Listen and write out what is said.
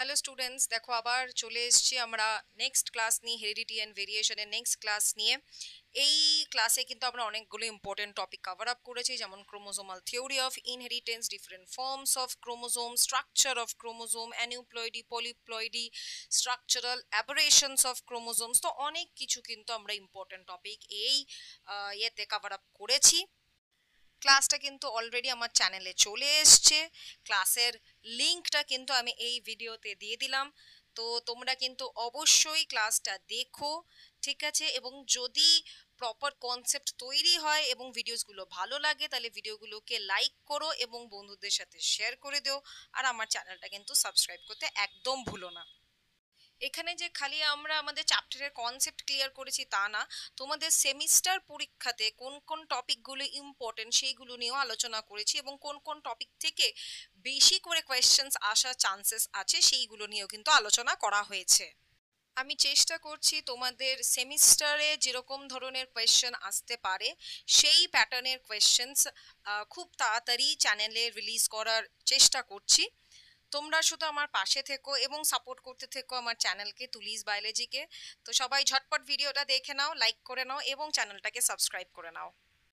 Hello students, দেখো আবার চলে এসেছি আমরা নেক্সট ক্লাস নিয়ে হেরিডিটি অ্যান্ড ভেরিয়েশনের নেক্সট ক্লাস নিয়ে। এই ক্লাসে কিন্তু আমরা অনেকগুলো ইম্পর্টেন্ট টপিক কভার আপ করেছি, যেমন chromosomal theory of inheritance, different forms of chromosome, structure of chromosome, aneuploidy, polyploidy, structural aberrations of chromosomes. তো অনেক কিছু কিন্তু আমরা ইম্পর্টেন্ট টপিক এই ইয়েতে কভার আপ করেছি। ক্লাসটা কিন্তু অলরেডি আমার চ্যানেলে চলে এসছে। ক্লাসের লিঙ্কটা কিন্তু আমি এই ভিডিওতে দিয়ে দিলাম। তো তোমরা কিন্তু অবশ্যই ক্লাসটা দেখো, ঠিক আছে? এবং যদি প্রপার কনসেপ্ট তৈরি হয় এবং ভিডিওসগুলো ভালো লাগে, তাহলে ভিডিওগুলোকে লাইক করো এবং বন্ধুদের সাথে শেয়ার করে দিও। আর আমার চ্যানেলটা কিন্তু সাবস্ক্রাইব করতে একদম ভুলো না। এখানে যে খালি আমরা আমাদের চ্যাপ্টারের কনসেপ্ট ক্লিয়ার করেছি তা না, তোমাদের সেমিস্টার পরীক্ষাতে কোন কোন টপিকগুলো ইম্পর্টেন্ট সেইগুলো নিয়েও আলোচনা করেছি, এবং কোন কোন টপিক থেকে বেশি করে কোয়েশ্চেন্স আসার চান্সেস আছে সেইগুলো নিয়েও কিন্তু আলোচনা করা হয়েছে। আমি চেষ্টা করছি তোমাদের সেমিস্টারে যেরকম ধরনের কোয়েশ্চেন আসতে পারে সেই প্যাটার্নের কোয়েশ্চেন্স খুব তাড়াতাড়ি চ্যানেলে রিলিজ করার চেষ্টা করছি। তোমরা শুধু আমার পাশে থেকো এবং সাপোর্ট করতে থেকো আমার চ্যানেলকে, তুলিস বায়োলজিকে। তো সবাই ঝটপট ভিডিওটা দেখে নাও, লাইক করে নাও এবং চ্যানেলটাকে সাবস্ক্রাইব করে নাও।